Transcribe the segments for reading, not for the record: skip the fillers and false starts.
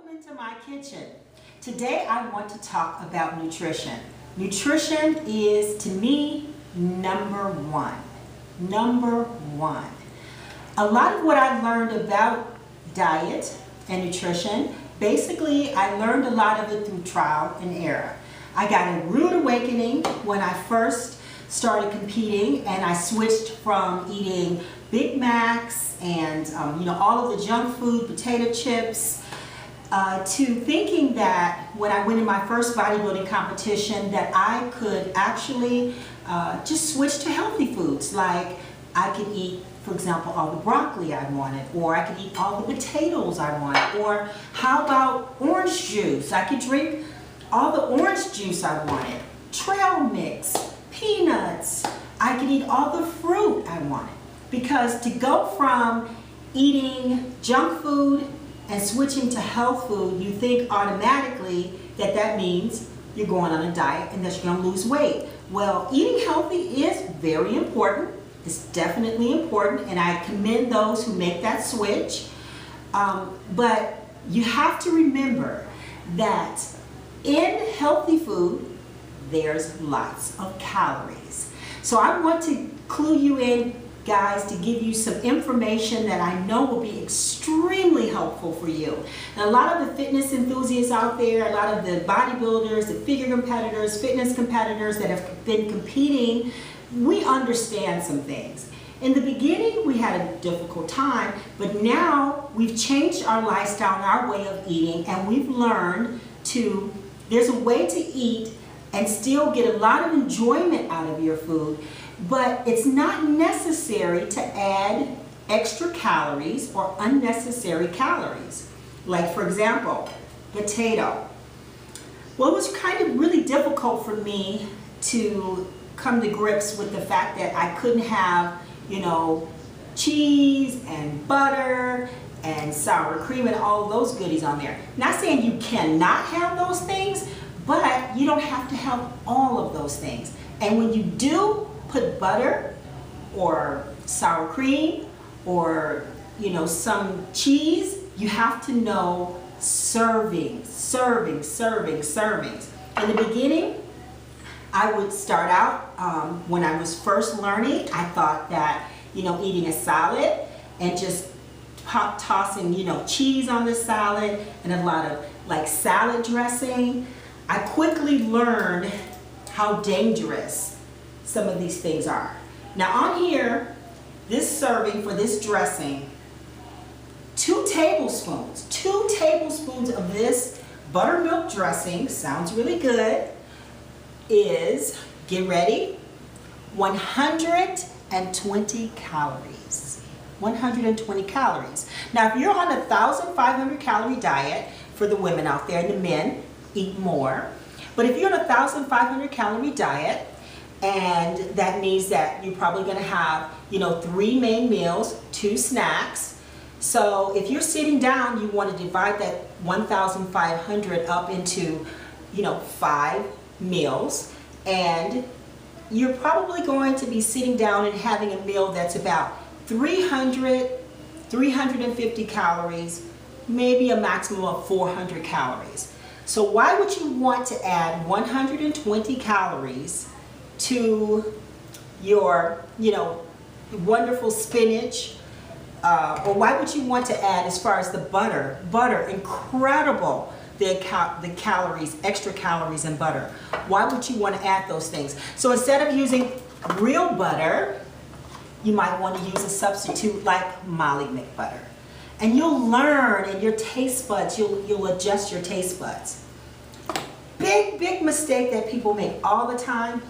Welcome into my kitchen. Today I want to talk about nutrition. Nutrition is, to me, number one. Number one. A lot of what I learned about diet and nutrition, basically I learned a lot of it through trial and error. I got a rude awakening when I first started competing, and I switched from eating Big Macs and all of the junk food, potato chips, to thinking that when I went in my first bodybuilding competition that I could actually just switch to healthy foods. Like I could eat, for example, all the broccoli I wanted, or I could eat all the potatoes I wanted, or how about orange juice? I could drink all the orange juice I wanted, trail mix, peanuts. I could eat all the fruit I wanted. Because to go from eating junk food and switching to health food, you think automatically that that means you're going on a diet and that you're going to lose weight. Well, eating healthy is very important. It's definitely important, and I commend those who make that switch. But you have to remember that in healthy food, there's lots of calories. So I want to clue you in, guys, to give you some information that I know will be extremely helpful for you. And a lot of the fitness enthusiasts out there, a lot of the bodybuilders, the figure competitors, fitness competitors that have been competing, we understand some things. In the beginning, we had a difficult time, but now we've changed our lifestyle and our way of eating, and we've learned there's a way to eat and still get a lot of enjoyment out of your food. But it's not necessary to add extra calories or unnecessary calories. Like, for example, potato. Well, it was kind of really difficult for me to come to grips with the fact that I couldn't have, cheese and butter and sour cream and all those goodies on there. Not saying you cannot have those things, but you don't have to have all of those things. And when you do put butter or sour cream or some cheese, you have to know servings. In the beginning, I would start out when I was first learning. I thought that eating a salad and just tossing cheese on the salad and a lot of like salad dressing. I quickly learned how dangerous some of these things are. Now on here, this serving for this dressing, 2 tablespoons of this buttermilk dressing, sounds really good, is, get ready, 120 calories. 120 calories. Now if you're on a 1,500 calorie diet, for the women out there, and the men eat more, but if you're on a 1,500 calorie diet, and that means that you're probably going to have 3 main meals, 2 snacks. So if you're sitting down, you want to divide that 1,500 up into 5 meals, and you're probably going to be sitting down and having a meal that's about 350 calories, maybe a maximum of 400 calories. So why would you want to add 120 calories to your, wonderful spinach? Or why would you want to add, as far as the butter, incredible, the calories, extra calories in butter. Why would you want to add those things? So instead of using real butter, you might want to use a substitute like Molly McButter. And you'll learn, and your taste buds, you'll adjust your taste buds. Big mistake that people make all the time,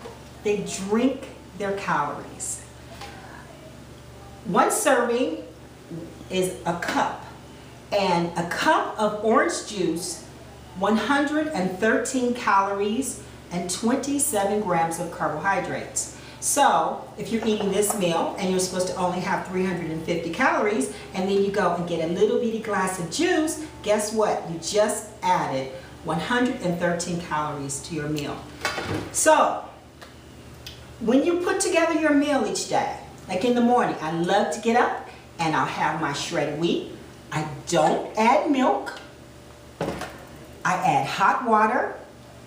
they drink their calories. 1 serving is a cup, and a cup of orange juice, 113 calories and 27 grams of carbohydrates. So if you're eating this meal and you're supposed to only have 350 calories, and then you go and get a little bitty glass of juice, guess what? You just added 113 calories to your meal. So when you put together your meal each day, like in the morning, I love to get up and I'll have my shredded wheat. I don't add milk. I add hot water,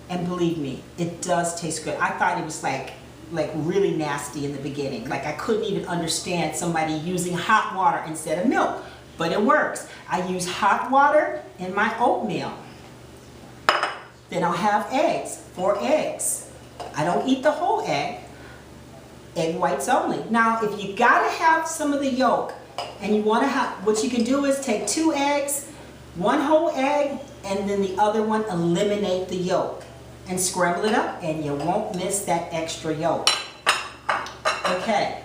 and believe me, it does taste good. I thought it was like really nasty in the beginning. Like I couldn't even understand somebody using hot water instead of milk, but it works. I use hot water in my oatmeal. Then I'll have eggs, 4 eggs. I don't eat the whole egg whites only. Now, if you gotta have some of the yolk and you wanna have, what you can do is take 2 eggs, 1 whole egg, and then the other one eliminate the yolk and scramble it up, and you won't miss that extra yolk. Okay.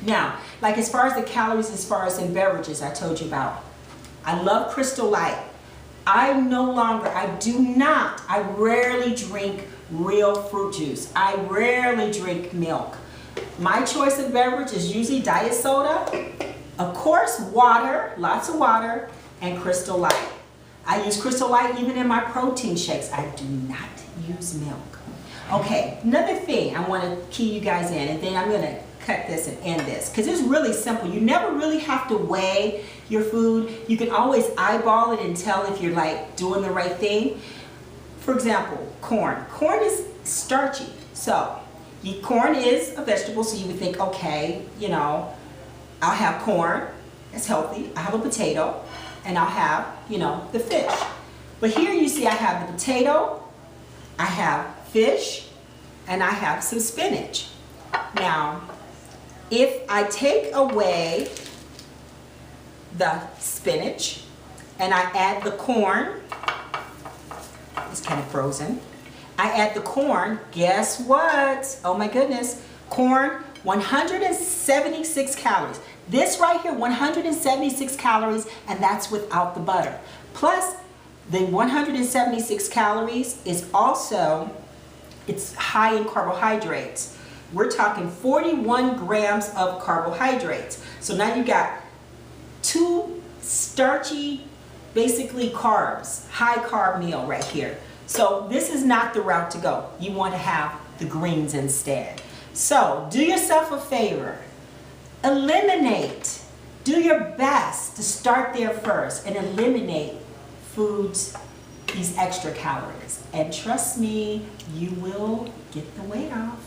Now, like as far as the calories, as far as in beverages I told you about, I love Crystal Light. I rarely drink real fruit juice. I rarely drink milk. My choice of beverage is usually diet soda, of course water, lots of water, and Crystal Light. I use Crystal Light even in my protein shakes. I do not use milk. Okay, another thing I want to key you guys in, and then I'm going to cut this and end this, because it's really simple. You never really have to weigh your food. You can always eyeball it and tell if you're like doing the right thing. For example, corn. Corn is starchy. So corn is a vegetable, so you would think, okay, you know, I'll have corn, it's healthy. I have a potato, and I'll have, you know, the fish. But here you see I have the potato, I have fish, and I have some spinach. Now, if I take away the spinach and I add the corn, it's kind of frozen. I add the corn, guess what? Oh my goodness, corn, 176 calories. This right here, 176 calories, and that's without the butter. Plus, the 176 calories is also, it's high in carbohydrates. We're talking 41 grams of carbohydrates. So now you got 2 starchy, basically carbs, high carb meal right here. So this is not the route to go. You want to have the greens instead. So do yourself a favor. Eliminate. Do your best to start there first and eliminate foods, these extra calories. And trust me, you will get the weight off.